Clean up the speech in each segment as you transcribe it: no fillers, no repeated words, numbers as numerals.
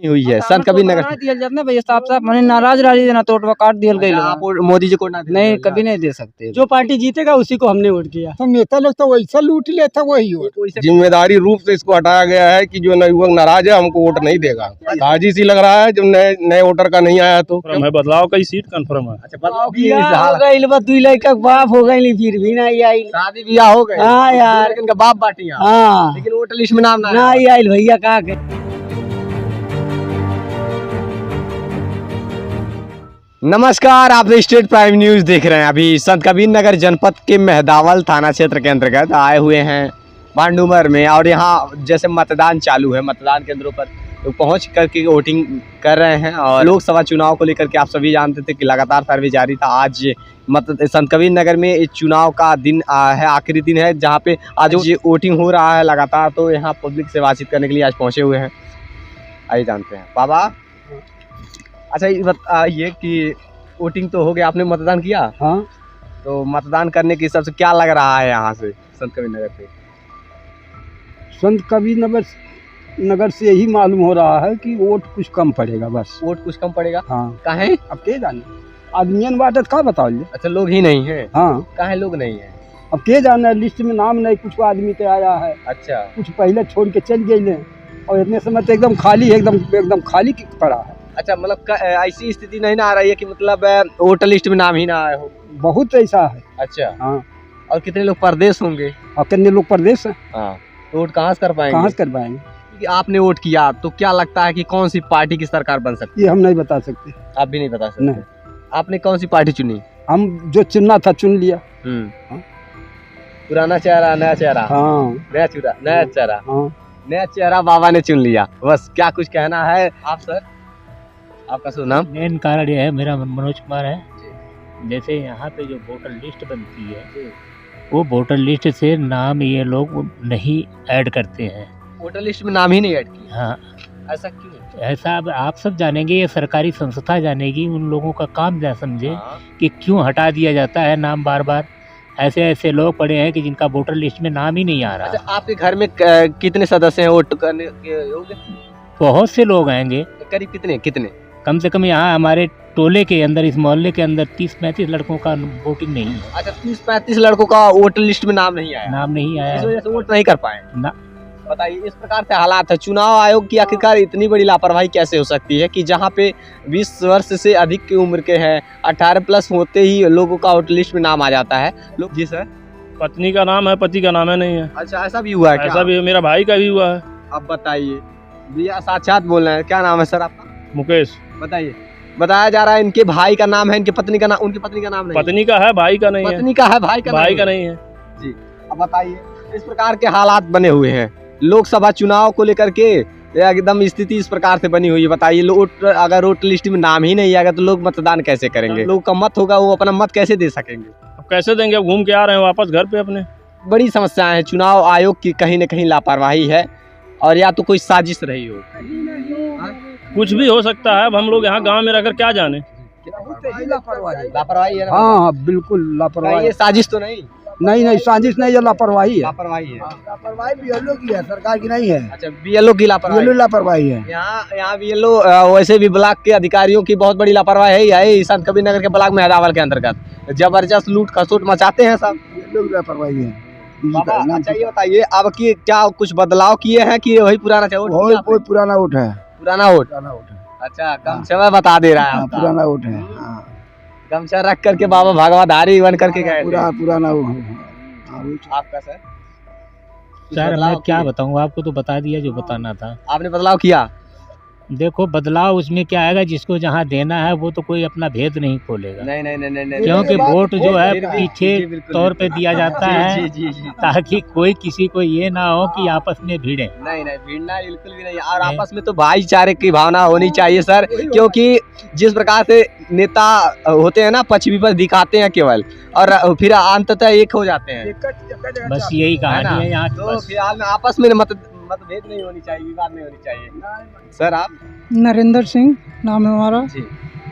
हुई है संत कबीर नगर दिया जाता है भाई, साफ साफ मैंने नाराज राजी देना तोड़वा काट दिया गई। आप मोदी जी को ना नहीं, कभी नहीं दे सकते। जो पार्टी जीतेगा उसी को हमने वोट किया। तो नेता लोग तो वैसा लूट लेता वही हो। जिम्मेदारी रूप से इसको हटाया गया है कि जो युवक नाराज है हमको वोट नहीं देगा। साजिश ही लग रहा है जब नए वोटर का नहीं आया तो बदलाव का सीट कंफर्म है। दुई लड़का बाप हो गई फिर भी नहीं आई। शादी ब्याह हो गए। हाँ यार, लेकिन का बाप बाटी है। हाँ लेकिन वोटर लिस्ट में नाम ना नहीं आई भैया का के। नमस्कार, आप स्टेट प्राइम न्यूज देख रहे हैं। अभी संत कबीर नगर जनपद के मेहदावल थाना क्षेत्र के अंतर्गत आए हुए हैं बांडूमर में, और यहाँ जैसे मतदान चालू है, मतदान केंद्रों पर तो पहुँच करके वोटिंग कर रहे हैं। और लोकसभा चुनाव को लेकर के आप सभी जानते थे कि लगातार सर्वे जारी था। आज संत कबीर नगर में इस चुनाव का दिन है, आखिरी दिन है, जहाँ पे आज वोटिंग हो रहा है लगातार। तो यहाँ पब्लिक से बातचीत करने के लिए आज पहुँचे हुए हैं। आइए जानते हैं। बाबा, अच्छा ये बताइए कि वोटिंग तो हो गया, आपने मतदान किया? हाँ, तो मतदान करने के हिसाब से क्या लग रहा है यहाँ से संत कबीर नगर से? संत कबीर नगर से यही मालूम हो रहा है कि वोट कुछ कम पड़ेगा, बस वोट कुछ कम पड़ेगा। हाँ, काहे? अब के जाने, आदमियन बाटत का बताओ। अच्छा, लोग ही नहीं है। हाँ, काहे लोग नहीं है? अब के जाने, लिस्ट में नाम नहीं कुछ आदमी के आया है। अच्छा, कुछ पहले छोड़ के चल गए और इतने समय तो एकदम खाली है, एकदम खाली पड़ा है। अच्छा, मतलब ऐसी स्थिति नहीं ना आ रही है कि मतलब वोटर लिस्ट में नाम ही ना आए हो? बहुत ऐसा है। अच्छा, हाँ। और कितने लोग परदेश होंगे? और कितने लोग परदेश है। हाँ, तो वोट कहाँ से कर पाएंगे? कहाँ से कर पाएंगे? कि आपने वोट किया तो क्या लगता है कि कौन सी पार्टी की सरकार बन सकती है? ये हम नहीं बता सकते। आप भी नहीं बता सकते? नहीं। आपने कौन सी पार्टी चुनी? हम जो चुनना था चुन लिया। हाँ। पुराना चेहरा नया चेहरा। हाँ, नया चेहरा। हाँ, नया चेहरा बाबा ने चुन लिया। बस, क्या कुछ कहना है आप सर? आपका शुभ नाम? मेन कारण यह है, मेरा मनोज कुमार है। जैसे यहाँ पे जो वोटर लिस्ट बनती है वो वोटर लिस्ट से नाम ये लोग नहीं ऐड करते हैं। वोटर लिस्ट में नाम ही नहीं ऐड किया? हाँ, ऐसा क्यों? ऐसा अब आप सब जानेंगे, ये सरकारी संस्था जानेगी, उन लोगों का काम जा समझे हाँ। कि क्यों हटा दिया जाता है नाम बार बार। ऐसे लोग पड़े हैं कि जिनका वोटर लिस्ट में नाम ही नहीं आ रहा। अच्छा, आपके घर में कितने सदस्य हैं वोट करने के योग्य? बहुत से लोग आएंगे, करीब कितने? कम से कम यहाँ हमारे टोले के अंदर, इस मोहल्ले के अंदर 30-35 लड़कों का वोटिंग नहीं है। अच्छा, 30-35 लड़कों का वोटर लिस्ट में नाम नहीं आया? नाम नहीं आया इस वजह से वोट नहीं कर पाए ना। बताइए, इस प्रकार से हालात है। चुनाव आयोग की आखिरकार इतनी बड़ी लापरवाही कैसे हो सकती है कि जहाँ पे 20 वर्ष से अधिक की उम्र के हैं, 18 प्लस होते ही लोगों का वोटर लिस्ट में नाम आ जाता है? लोग जी सर, पत्नी का नाम है, पति का नाम है नहीं है। अच्छा, ऐसा भी हुआ है? ऐसा भी मेरा भाई का भी हुआ है। अब बताइए भैया, साक्षात बोल रहे हैं, क्या नाम है सर आपका? मुकेश। बताइए। बताया जा रहा है इनके भाई का नाम है, इनके पत्नी का नाम, उनकी पत्नी का नाम नहीं। पत्नी का है, भाई का नहीं है। पत्नी का है, भाई का नहीं है जी। अब बताइए, इस प्रकार के हालात बने हुए हैं लोकसभा चुनाव को लेकर के, एकदम स्थिति इस प्रकार से बनी हुई है। बताइए, अगर वोटर लिस्ट में नाम ही नहीं आएगा तो लोग मतदान कैसे करेंगे? लोग का मत होगा, वो अपना मत कैसे दे सकेंगे? अब कैसे देंगे? अब घूम के आ रहे हैं वापस घर पे अपने। बड़ी समस्याएं हैं। चुनाव आयोग की कहीं न कहीं लापरवाही है, और या तो कोई साजिश रही हो। कुछ भी हो सकता है। अब हम लोग यहाँ गांव में रहकर क्या जाने। लापरवाही है। हाँ, बिल्कुल लापरवाही। ये साजिश तो नहीं? नहीं, साजिश नहीं है, लापरवाही है। लापरवाही है। लापरवाही बीएलओ की है, सरकार की नहीं है। अच्छा, बीएलओ की लापरवाही? लापरवाही है। यहाँ बीएलओ, वैसे भी ब्लॉक के अधिकारियों की बहुत बड़ी लापरवाही है। संत कबीर नगर के ब्लॉक मेहदावल के अंतर्गत जबरदस्त लूट खसोट मचाते हैं सब। लापरवाही है। अच्छा, ये बताइए, अब की क्या कुछ बदलाव किए हैं कि वही पुराना वोट? कोई पुराना वोट है। पुराना वोट? अच्छा, गमछा बता दे रहा है। पुराना वोट है। गमछा रख करके बाबा भगवाधारी बन करके गए। पुराना आपका सर? सर मैं क्या बताऊँ, आपको तो बता दिया जो बताना था। आपने बदलाव किया? देखो, बदलाव उसमें क्या आएगा, जिसको जहाँ देना है वो तो कोई अपना भेद नहीं खोलेगा। नहीं, क्योंकि वोट जो है पीछे तौर पे दिया जाता है, ताकि कोई किसी को ये ना हो कि आपस में भिड़े। नहीं, भिड़ना बिल्कुल भी नहीं। और आपस में तो भाईचारे की भावना होनी चाहिए सर, क्योंकि जिस प्रकार से नेता होते हैं ना, पक्ष विपक्ष दिखाते हैं केवल, और फिर अंततः एक हो जाते हैं। बस यही कहानी है यहाँ। तो फिलहाल में आपस में मतभेद नहीं होनी चाहिए, विवाद नहीं होनी चाहिए। सर आप? नरेंद्र सिंह नाम है हमारा जी।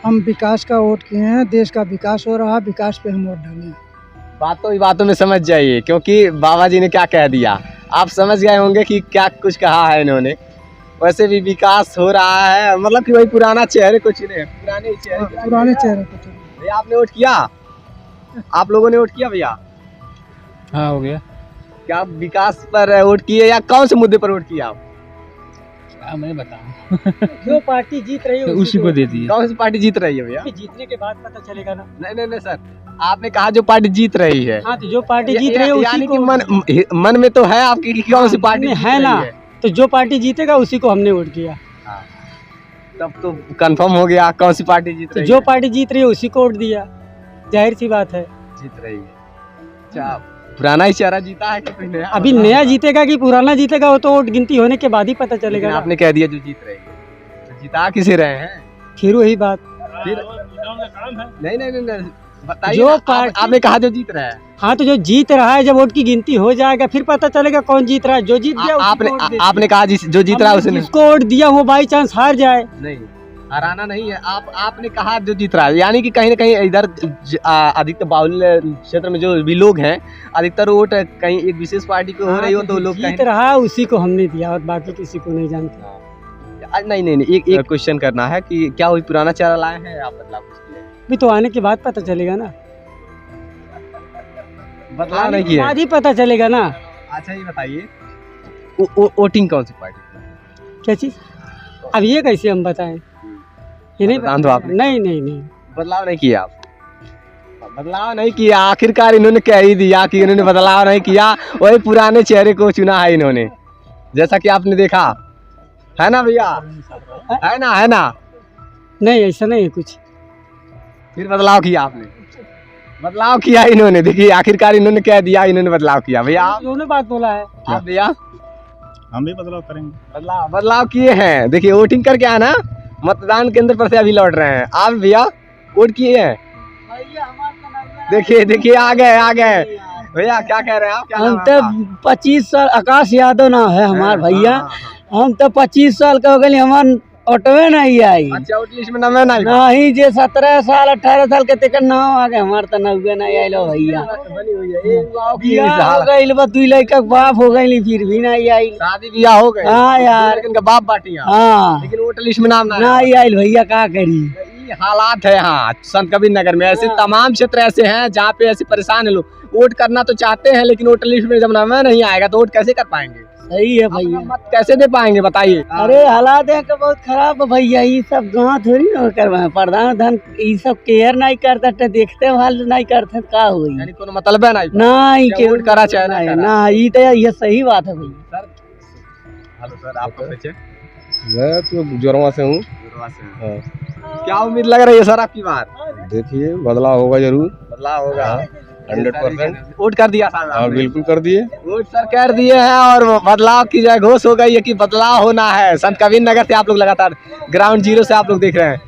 हम विकास का वोट किए हैं, देश का विकास हो रहा है, विकास पे हम वोट डालें। बातों में समझ जाइए, क्योंकि बाबा जी ने क्या कह दिया आप समझ गए होंगे कि क्या कुछ कहा है इन्होंने। वैसे भी विकास हो रहा है, मतलब कि वही पुराना चेहरे को चुने, पुराने चेहरे को। पुराने चेहरे को चुने। भैया आपने वोट किया? आप लोगों ने वोट किया भैया? हाँ हो गया। क्या विकास पर वोट किए या कौन से मुद्दे पर वोट किया आप? मैं बताऊँ जो पार्टी जीत रही है उसी को दे दिए। कौन सी पार्टी जीत रही है भैया? जीतने के बाद पता चलेगा ना। नहीं सर, आपने कहा जो पार्टी जीत रही है। हाँ तो जो पार्टी जीत रही है यानी उसी कि को मन में तो है आपकी कि कौन सी पार्टी जीत है रही ना, है। तो जो पार्टी जीतेगा उसी को हमने वोट किया। तब तो कंफर्म हो गया कौन सी पार्टी जीत तो रही जो है। पार्टी जीत रही है उसी को वोट दिया, जाहिर सी बात है। जीत रही है। अच्छा, पुराना ही चेहरा जीता है कि कोई नया? अभी नया जीतेगा कि पुराना जीतेगा वो तो वोट गिनती होने के बाद ही पता लेकिन चलेगा। आपने कह दिया जो जीत रही है, तो जिता किसे रहे हैं? फिर वही बात, फिर काम है। नहीं बताइए जो ना, पार्टी- आपने कहा जो जीत रहा है। हाँ तो जो जीत रहा है जब वोट की गिनती हो जाएगा फिर पता चलेगा कौन जीत रहा है। जो जीत गया उसी को वोट दे आपने कहा जो जीत रहा है उसने जिसको वोट दिया वो बाई चांस हार जाए। नहीं, हराना नहीं है। आपने कहा जो जीत रहा है, यानी कि कहीं ना कहीं इधर अधिकतर बाहुल्य क्षेत्र में जो भी लोग हैं, अधिकतर वोट कहीं एक विशेष पार्टी को हो रही हो तो लोग जीत रहा है उसी को हमने दिया और बाकी किसी को नहीं जानते। नहीं एक क्वेश्चन करना है कि क्या वही पुराना चेहरा लाए हैं आप बदलाव उसके लिए? अभी तो आने के बाद पता चलेगा ना, बदलाव नहीं आने के किया। बाद ही पता चलेगा ना। अच्छा ये बताइए वोटिंग कौन सी पार्टी? क्या चीज? अब ये कैसे हम बताएं? ये नहीं बता दो आप। नहीं बदलाव नहीं किया आप? बदलाव नहीं किया, आखिरकार इन्होंने कह ही दिया कि इन्होंने बदलाव नहीं किया, वही पुराने चेहरे को चुना है इन्होंने, जैसा कि आपने देखा है ना भैया, है ना। नहीं ऐसा नहीं है कुछ। फिर बदलाव किया आपने? बदलाव किया इन्होंने, देखिए आखिरकार इन्होंने कह दिया इन्होंने बदलाव किया। भैया उन्होंने बात बोला है। आप भैया? हम भी बदलाव करेंगे। बदलाव किए हैं। देखिए वोटिंग करके आना, मतदान केंद्र पर से अभी लौट रहे हैं। आप भैया वोट किए हैं? देखिए आ गए भैया, क्या कह रहे हैं आप? क्या हम नाम है तो आपका? 25 साल, आकाश यादव नाम है हमार भैया। हम तो 25 साल का हो गए, हमार ऑटोवे नहीं आई। अच्छा वोट लिस्ट में नाम है नहीं? नहीं जे 17 साल 18 साल के तेकर नाम आ गए, हमार तो नौवे नहीं आइलो भैया। बनी हुई है एक गाँव की बियाह हो हालत। गइल बा, 2 लड़का के बाप हो गइल फिर भी नहीं आई। शादी ब्याह हो गए। हाँ यार। लेकिन का बाप बाटियां, हाँ लेकिन वोट लिस्ट में नाम ना नहीं आइल भैया, का करी। ये हालात है। हाँ, संत कबीर नगर में ऐसे तमाम क्षेत्र ऐसे हैं जहाँ पे ऐसे परेशान है लोग। वोट करना तो चाहते हैं लेकिन वोटर लिस्ट में जब नाम नहीं आएगा तो वोट कैसे कर पाएंगे? सही है भैया। अपना मत कैसे दे पाएंगे बताइए? अरे हालात है कि बहुत खराब है भैया, ये सब गाँव थोड़ी ना करवा, प्रधान ये सब केयर नहीं करता, तो देखते भाल नहीं करते का हुई। यानी कोनो मतलब है नहीं नहीं क्या वोट करा चाहे ना करा? ना, ये सही बात है भैया। हेलो सर, आपका परिचय? मैं तो जोरवा से हूँ। क्या उम्मीद लग रही है सर आपकी बार? देखिए बदलाव होगा जरूर, बदलाव होगा 100%। वोट कर दिया साहब हाँ आपने? बिल्कुल कर दिए। वोट सर कर दिए हैं और बदलाव की जय घोष हो गई है कि बदलाव होना है। संत कबीर नगर से आप लोग लगातार ग्राउंड जीरो से आप लोग देख रहे हैं,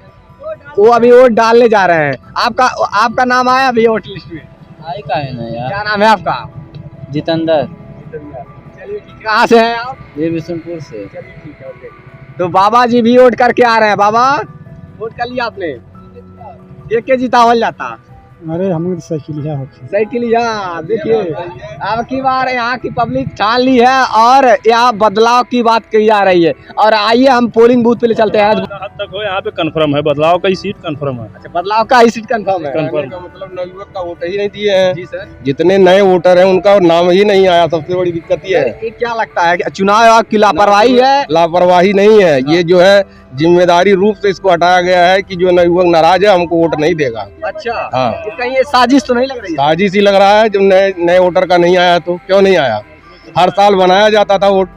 वो अभी वोट डालने जा रहे हैं। आपका नाम आया अभी वोट लिस्ट में? क्या नाम है आपका? जितेंद्र, चलिए ठीक, कहाँ से हैं आप? ये बिशनपुर से। चलिए ठीक है, ओके। तो बाबा जी भी वोट करके आ रहे हैं। बाबा वोट कर लिया आपने? के जीता हो जाता? अरे हम साइकिल साइकिल यहाँ देखिए, अब की बार यहाँ की पब्लिक ठान ली है और यहाँ बदलाव की बात कही जा रही है। और आइए हम पोलिंग बूथ पे ले चलते हैं। हद तक हो यहाँ पे कंफर्म है, बदलाव का ही सीट कंफर्म है। अच्छा, बदलाव का ही सीट कंफर्म है। कंफर्म। का मतलब नवयुवक का वोट ही नहीं दिए हैं। जी सर। जितने नए वोटर हैं उनका नाम ही नहीं आया, सबसे बड़ी दिक्कत ये है। ये क्या लगता है कि चुनाव आयोग की लापरवाही है? लापरवाही नहीं है, ये जो है जिम्मेदारी रूप से इसको हटाया गया है कि जो नवयुवक नाराज है हमको वोट नहीं देगा। अच्छा, हाँ, ये कहीं ये साजिश तो नहीं लग रही है? साजिश ही लग रहा है। जब नए वोटर का नहीं आया तो क्यों नहीं आया? हर साल बनाया जाता था वोट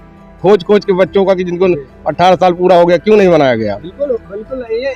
खोज के बच्चों का कि जिनको 18 साल पूरा हो गया, क्यों नहीं बनाया गया? बिल्कुल ये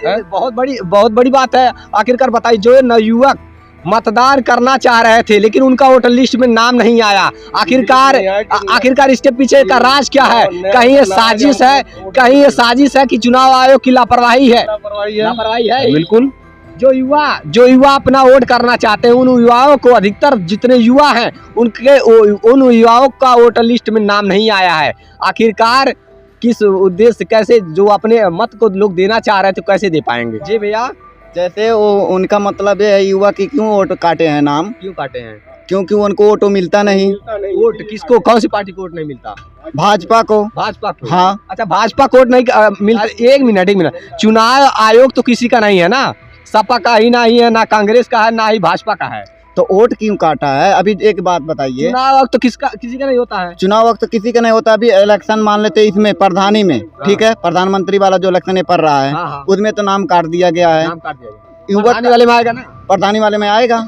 बहुत बड़ी बात है। आखिरकार बताइए, जो नवयुवक मतदान करना चाह रहे थे लेकिन उनका वोटर लिस्ट में नाम नहीं आया, आखिरकार इसके पीछे का राज क्या है? कहीं ये साजिश है, कहीं ये साजिश है कि चुनाव आयोग की लापरवाही है? लापरवाही है बिल्कुल। जो युवा अपना वोट करना चाहते हैं, उन युवाओं को, अधिकतर जितने युवा हैं उन युवाओं का वोटर लिस्ट में नाम नहीं आया है। आखिरकार किस उद्देश्य, कैसे जो अपने मत को लोग देना चाह रहे थे कैसे दे पाएंगे? जी भैया, जैसे वो उनका मतलब है युवा की क्यों वोट काटे हैं नाम, क्यों काटे हैं? क्योंकि उनको वोट मिलता नहीं। वोट किसको, कौन सी पार्टी को वोट नहीं मिलता? भाजपा को। भाजपा को? हाँ। अच्छा, भाजपा को वोट नहीं मिलता। एक मिनट, चुनाव आयोग तो किसी का नहीं है ना, सपा का ही नहीं है, ना कांग्रेस का है, ना ही भाजपा का है। तो वोट क्यों काटा है? अभी एक बात बताइए, चुनाव आयोग तो किसी का नहीं होता है। चुनाव वक्त किसी का नहीं होता। अभी इलेक्शन मान लेते इसमें प्रधानी में, ठीक है, प्रधानमंत्री वाला जो इलेक्शन ये पड़ रहा है, हाँ। उसमें तो नाम काट दिया गया है। नाम काट दिया गया। प्रधानी वाले में आएगा ना? प्रधानी वाले में आएगा।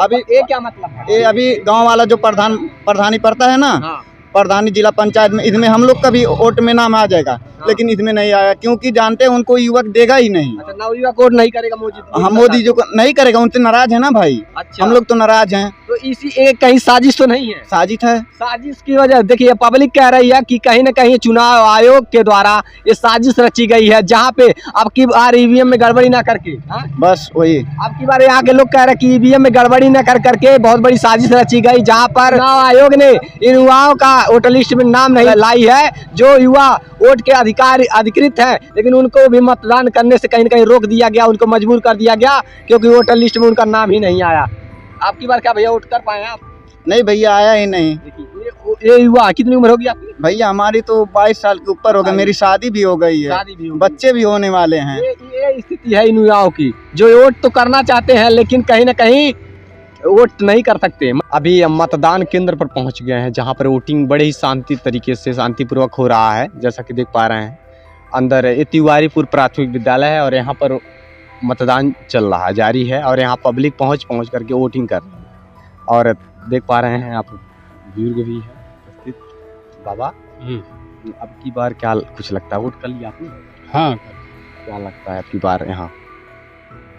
अभी ये क्या मतलब है? ये अभी गांव वाला जो प्रधानी पड़ता है ना, हाँ। प्रधानी जिला पंचायत में, इसमें हम लोग का भी वोट में नाम आ जाएगा, लेकिन इसमें नहीं आया क्योंकि जानते हैं उनको युवक देगा ही नहीं। अच्छा, नवयुवक वोट नहीं करेगा मोदी? हम मोदी जो नहीं करेगा, उनसे नाराज है ना भाई। अच्छा, हम लोग तो नाराज हैं। तो इसी एक कहीं साजिश तो नहीं है? साजिश है। साजिश की वजह देखिए, पब्लिक कह रही है कि कहीं न कहीं चुनाव आयोग के द्वारा ये साजिश रची गई है, जहां पे अब की बार ईवीएम में गड़बड़ी ना करके, हाँ? बस वही अब की बार यहाँ के लोग कह रहे हैं कि ईवीएम में गड़बड़ी न कर करके बहुत बड़ी साजिश रची गई, जहां पर चुनाव आयोग ने इन युवाओं का वोटर लिस्ट में नाम नहीं लाई है, जो युवा वोट के अधिकृत हैं, लेकिन उनको भी मतदान करने से कहीं न कहीं रोक दिया गया, उनको मजबूर कर दिया गया, क्योंकि वोटर लिस्ट में उनका नाम ही नहीं आया। आपकी बार क्या भैया वोट कर पाए आप? नहीं भैया, आया ही नहीं। ये युवा कितनी उम्र होगी आपकी? भैया हमारी तो 22 साल के ऊपर हो गए, मेरी शादी भी हो गई है, शादी भी हो गई। बच्चे भी होने वाले हैं। ये स्थिति है इन युवाओं की, जो वोट तो करना चाहते हैं लेकिन कहीं न कहीं वोट नहीं कर सकते। अभी हम मतदान केंद्र पर पहुंच गए हैं, जहां पर वोटिंग बड़े ही शांति तरीके से शांतिपूर्वक हो रहा है। जैसा कि देख पा रहे हैं, अंदर ये तिवारीपुर प्राथमिक विद्यालय है और यहाँ पर मतदान चल रहा है, जारी है, और यहाँ पब्लिक पहुंच करके वोटिंग कर रही है। और देख पा रहे हैं आप, बुजुर्ग भी है उपस्थित। बाबा, अब की बार क्या कुछ लगता है? वोट कर लिया आपने? हाँ, क्या लगता है अब की बार यहाँ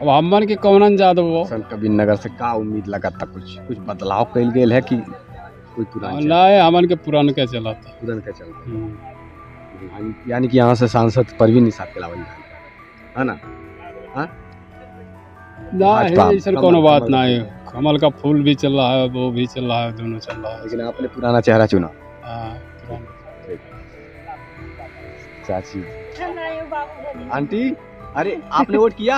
अब हमन के कौन जादव वो संत कबीर नगर से का उम्मीद लगा था? कुछ बदलाव कल गेल है कि कोई पुराना ना हमन के पुरान के चला था। पुराना चल, यानी कि यहाँ से सांसद परवीन निषाद के लावल है ना? हाँ? ना भाजपा, है, ऐसा कमल- कोनो बात कमल- ना है। कमल का फूल भी चल रहा है, वो भी चल रहा है, दोनों चल रहा है। लेकिन आपने पुराना चेहरा चुना। हाँ, पुराना। चाची, आंटी, अरे आपने वोट किया?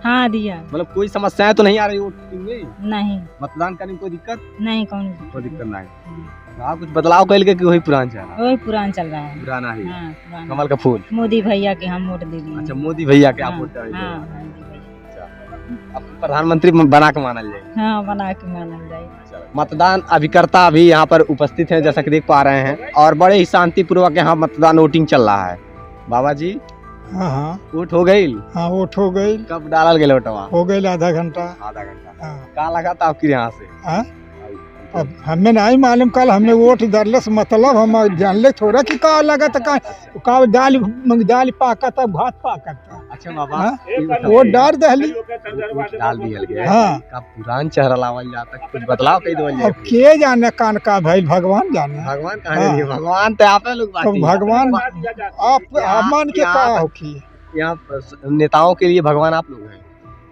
हाँ दिया। मतलब कोई समस्याएं तो नहीं आ रही वोट में? नहीं मतदान करने में कोई दिक्कत? नहीं, कोई दिक्कत नहीं। आप कुछ बदलाव कल के कि वही पुराना चेहरा? वही पुरान चल रहा है। पुराना ही हाँ, पुराना। कमल का फूल। मोदी भैया के हम वोट दे दिए। अच्छा, मोदी भैया के आप हाँ, वोट डालेंगे। हाँ, हाँ, जी भैया। अब प्रधानमंत्री बना के मानल जाए। हाँ, बना के मानल जाए। मतदान अभिकर्ता भी यहाँ पर उपस्थित हैं, जैसा कि देख पा रहे हैं, और बड़े ही शांतिपूर्वक यहाँ मतदान वोटिंग चल रहा है। बाबा जी, हाँ हाँ वोट हो गई? हाँ, वोट हो गई। कब डालल गए वोटवा? हो गई आधा घंटा। आधा घंटा। हाँ। का लगा था आपके यहाँ से? हाँ? अब हमें नहीं मालूम, कल हमने वोट डालने से मतलब हम जानले थोड़ा कि का लगा था, का दाल पाका था, भात पाका था। अच्छा बाबा, हाँ? ये बताओ, वोट डाल दहली। वोट डाल दिया गया। हाँ। का पुरान चेहरा लावल जाता, कुछ बदलाव कई दो अब के जाने कान का भाई, भगवान जाने। भगवान हाँ। कहा नहीं, भगवान तो आप लोग तो भगवान आप अमान के का होखी। यहाँ नेताओं के लिए भगवान आप लोग हैं।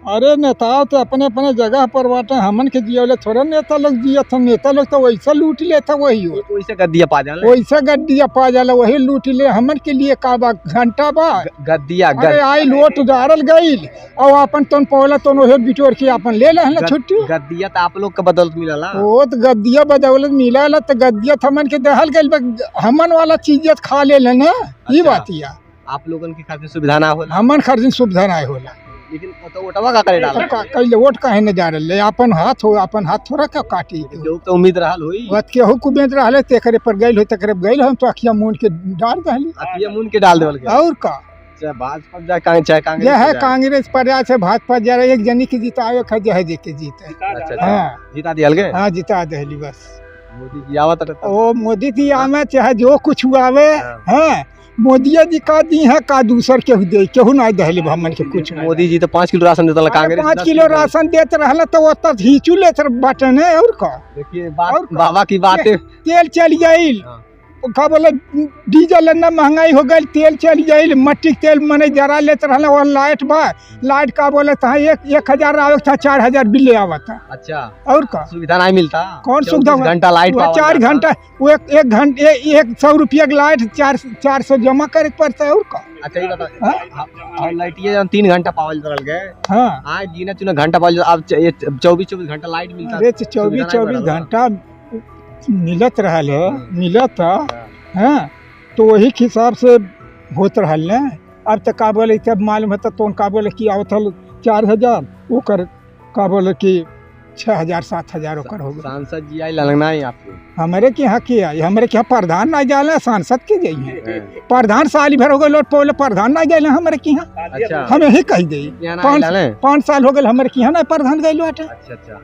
अरे नेता तो अपने अपने जगह पर बाटे, हमन के जिये थोड़ा नेता लोग जियत। हम नेता लोग तो वैसा लूट लेता, वही हो वैसे गद्दिया पा जाला, वैसा गड्डिया पा जाला, वही लूट ले। हमन के लिए का बा घंटा बा। गद्दिया अरे आई लोट डारल गईल और अपन तन पहला तन ओहे बिटोर के अपन ले लहला छुट्टी। गद्दिया तो आप लोग का बदौलत मिलला। वो तो गद्दिया बदौलत मिला तो गद्दिया हमन के दहल गईल, हमन वाला चीज खा ले ना। ये बात या आप लोगन की खातिर सुविधा ना होला, हमन खर्च सुविधा नहीं होला। लेकिन तो वोटवा का करे डाला? कैले वोट काहे न जा रहे? अपन हाथ हो, अपन हाथ थोड़ा क्या काटी। लोग तो उम्मीद रहल होई, बात केहू कुबेंत रहले तेकरे पर गइल हो, तकरे गइल हम तो अखिया मूंद के डाल दहली। अतिया मुन के डाल देवल के। और का चाहे भाजपा जाए चाहे कांग्रेस यह है जाए। कांग्रेस पर जाए से भाजपा जा रहा, एक जनी के जितावे खा जहे जे के जीते। अच्छा, हाँ जीता दियल गए। हाँ, जिता दहली बस। मोदी जी आवत रहता। ओ मोदी जी आमे चाहे जो कुछ हुआवे, हाँ मोदिया जी का दी है का दूसर केहू दे, केहू नहीं दहली हमन के कुछ। मोदी जी तो 5 किलो राशन देता, कांग्रेस 5 किलो राशन देते रहला तो वो तक हिचू लेते बटन है। और का देखिए बाबा की बातें। तेल चल गई, का बोले डीजल ना महंगाई हो गई, तेल चल गई, मट्टी तेल मने जरा लेते रहला। और लाइट बा, लाइट का बोले था 1,000 आवे था, 4,000 बिल आवत था। अच्छा, और का सुविधा नहीं मिलता? कौन सुविधा? घंटा लाइट 4 घंटा, वो एक घंटे 100 रुपया की लाइट 400 जमा करे पड़ता है। और का अच्छा, ये बता, लाइटिए 3 घंटा पावल रह गए। हाँ, आज गिना चुना घंटा पावल, अब 24 घंटा लाइट मिलता। अरे 24 घंटा मिलत रहल है, मिलत हाँ तो वही के हिसाब से होत रहल ने। अब तक का बोले तब मालूम है तो का बोले कि आवथल 4000 ओकर का बोले कि 6000 7000 ओकर हो गया। सांसद जी आई लगना है आपको? हमारे के यहाँ के आई, हमारे के यहाँ प्रधान ना जाला, सांसद के जाइए। प्रधान साल भर हो गए लोट पौले प्रधान ना गए हमारे के यहाँ। अच्छा, हम यही कह दी यहाँ ना डाले? 5 साल हो गए हमारे के यहाँ ना प्रधान गए लोट। अच्छा अच्छा,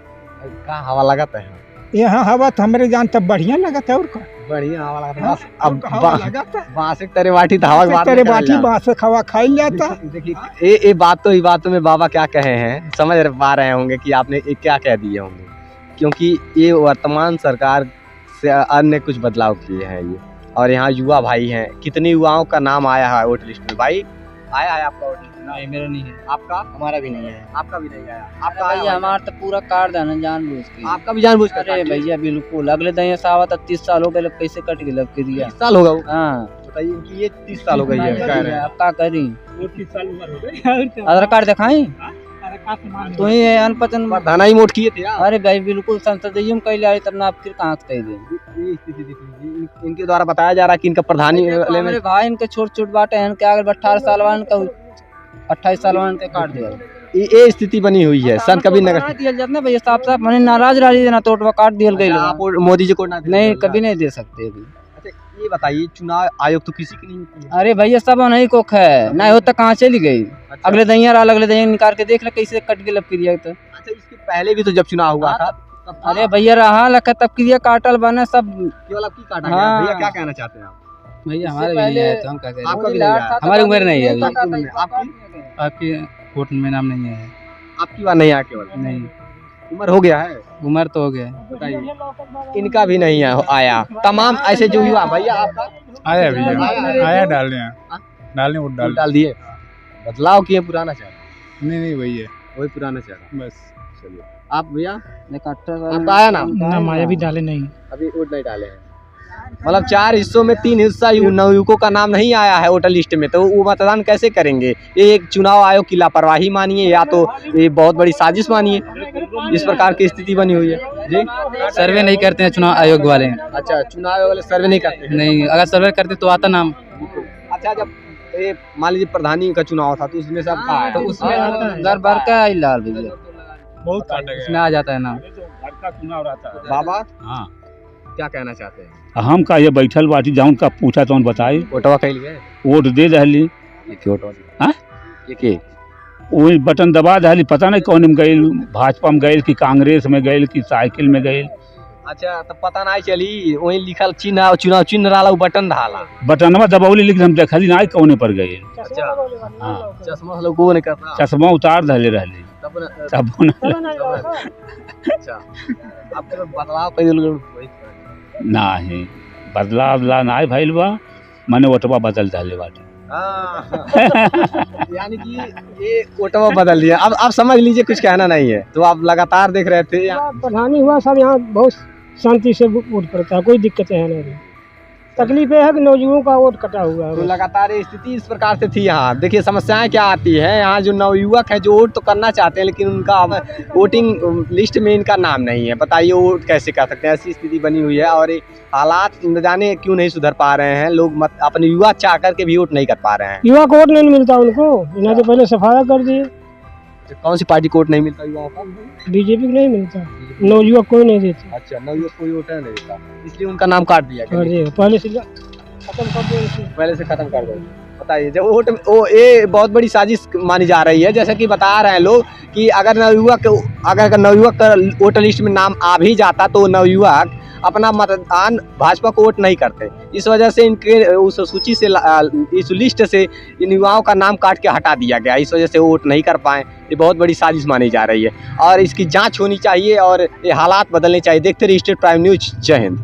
कहाँ हवा लगाता है? यहाँ हवा तो हमारे जान तब बढ़िया लगता है। और का बढ़िया हवा लगाता है। हाँ, बस अब हवा लगाता है। बांस एक तरह बाटी हवा के बाद तेरे बाटी बांस से खवा खाई जाता। देखिए ये बातों में बाबा क्या कहे हैं, समझ पा रहे होंगे कि आपने क्या कह दिए होंगे, क्योंकि ये वर्तमान सरकार से अन्य कुछ बदलाव किए हैं ये। और यहाँ युवा भाई हैं, कितने युवाओं का नाम आया है वोटर लिस्ट में? भाई आया है आपका वोटर लिस्ट? नहीं मेरा नहीं है। आपका? हमारा भी नहीं है। आपका भी नहीं आया? आपका भैया आया? हमारा तो पूरा कार्ड है ना जानबूझ के। आपका भी जानबूझ कर? अरे भैया बिल्कुल, अगले दिन सावा 30 साल हो गए, कैसे कट गए लब के दिया। 30 साल होगा वो? हाँ बताइए कि ये 30 साल हो गई है कह रहे हैं। अब क्या करी, आधार कार्ड दिखाई तो ही अनपतन। प्रधान ही वोट किए थे आप? अरे भाई बिल्कुल संसदीय में कैले आई, तब ना आप फिर कहाँ से कह दे। ये स्थिति देख लीजिए, इनके द्वारा बताया जा रहा है कि इनका प्रधानी मेरे भाई इनके छोट बाटे हैं, क्या 18 साल वाले का 28 साल वाले के काट दिया। ये स्थिति बनी हुई है संत कबीर नगर। दिया जाता ना भैया, साफ साफ मैंने नाराज रही देना तो काट दिया गई। आप मोदी जी को ना नहीं कभी नहीं दे सकते अभी। अच्छा ये बताइए, चुनाव आयोग तो किसी की नहीं होती है। अरे भैया सब नहीं को है, नहीं होता कहाँ चली गई। अगले दैया रहा, अगले दैया निकाल के देख ले कैसे कट के लब क्रिया। तो अच्छा इसके पहले भी तो जब चुनाव हुआ था तब था। अरे भैया रहा लखा तब क्रिया काटल बने सब। केवल आपकी काटा हाँ। गया। भैया क्या कहना चाहते हैं आप? भैया हमारे भी नहीं है तो हम क्या करें। आपका भी नहीं आया? हमारी उम्र नहीं है अभी। आपकी आपके वोट में नाम नहीं है। आपकी बात नहीं आया? केवल नहीं, उम्र हो गया है? उम्र तो हो गया। बताइए इनका भी नहीं आया। तमाम ऐसे जो युवा, भैया आपका आया भैया, आया डालने हाँ? डालने वोट वोट डाल दिए? बदलाव किए, पुराना चेहरा? नहीं वही है वही पुराना चेहरा। बस। चलिए आप भैया आपका आपका आया ना? माया भी डाले नहीं। अभी वोट नहीं डाले हैं। मतलब 4 हिस्सों में 3 हिस्सा नवयुवकों का नाम नहीं आया है वोटर लिस्ट में, तो वो मतदान कैसे करेंगे? ये एक चुनाव आयोग की लापरवाही मानिए या तो ये बहुत बड़ी साजिश मानिए, इस प्रकार की स्थिति बनी हुई है। जी सर्वे नहीं करते हैं चुनाव आयोग वाले। अच्छा, चुनाव आयोग वाले सर्वे नहीं करते हैं? नहीं, अगर सर्वे करते तो आता नाम। अच्छा जब ये मान लीजिए प्रधानी का चुनाव था तो उसमें सब कहा तो उसमें घर भर का आई लाल भैया बहुत काटा गया। उसमें आ जाता है नाम। घर का चुनाव रहता है। बाबा हाँ, क्या कहना चाहते हैं? हम का ये बैठल बाटी जाऊन का पूछा तो बताई वोटवा कैल गए? वोट दे रहली, हाँ? ये के वही बटन दबा रहली, पता नहीं कौन में गई, भाजपा में गई कि कांग्रेस में गई कि साइकिल में गई। अच्छा तो पता नहीं चली, वही लिखल चिन्ह, चुनाव चिन्ह रहा, बटन रहा, बटनवा दबौली लेकिन हम देखली ना कौने पर गई। अच्छा हाँ, चश्मा लोग नहीं करता चश्मा उतार धले रहली तब तब अच्छा आप बदलाव कर दिल नहीं, बदलाव ना भइल बा, मने वोटवा बदल धले बाटे। यानी कि ये वोटवा बदल दिया। अब समझ लीजिए कुछ कहना नहीं है, तो आप लगातार देख रहे थे। प्रधानी हुआ सब यहाँ बहुत शांति से वोट पड़ता है, कोई दिक्कत है नहीं। तकलीफ ये है कि नौजुवानों का वोट कटा हुआ तो है। लगातार ये स्थिति इस प्रकार से थी। यहाँ देखिए समस्याएं क्या आती है। यहाँ जो नवयुवक है जो वोट तो करना चाहते हैं लेकिन उनका वोटिंग लिस्ट में इनका नाम नहीं है। बताइए वोट कैसे कर सकते हैं? ऐसी स्थिति बनी हुई है और हालात न जाने क्यों नहीं सुधर पा रहे हैं। लोग अपने युवा चाह करके भी वोट नहीं कर पा रहे हैं। युवा को वोट नहीं मिलता उनको, इन्हें तो पहले सफाया कर दिए। कौन सी पार्टी को वोट नहीं मिलता युवाओं का? बीजेपी को नहीं मिलता, नवयुवक कोई नहीं देता। अच्छा, नवयुवक कोई वोट नहीं देता, इसलिए उनका नाम काट दिया गया। पहले से खत्म कर दिया, पहले से खत्म कर दो। बताइए जब वोट ये बहुत बड़ी साजिश मानी जा रही है, जैसा कि बता रहे हैं लोग कि अगर नवयुवक का वोटर लिस्ट में नाम आ भी जाता तो नवयुवक अपना मतदान भाजपा को वोट नहीं करते। इस वजह से इनके उस सूची से, इस लिस्ट से इन युवाओं का नाम काट के हटा दिया गया। इस वजह से वोट नहीं कर पाए। ये बहुत बड़ी साजिश मानी जा रही है और इसकी जांच होनी चाहिए और ये हालात बदलने चाहिए। देखते रहिए स्टेट प्राइम न्यूज। जय हिंद।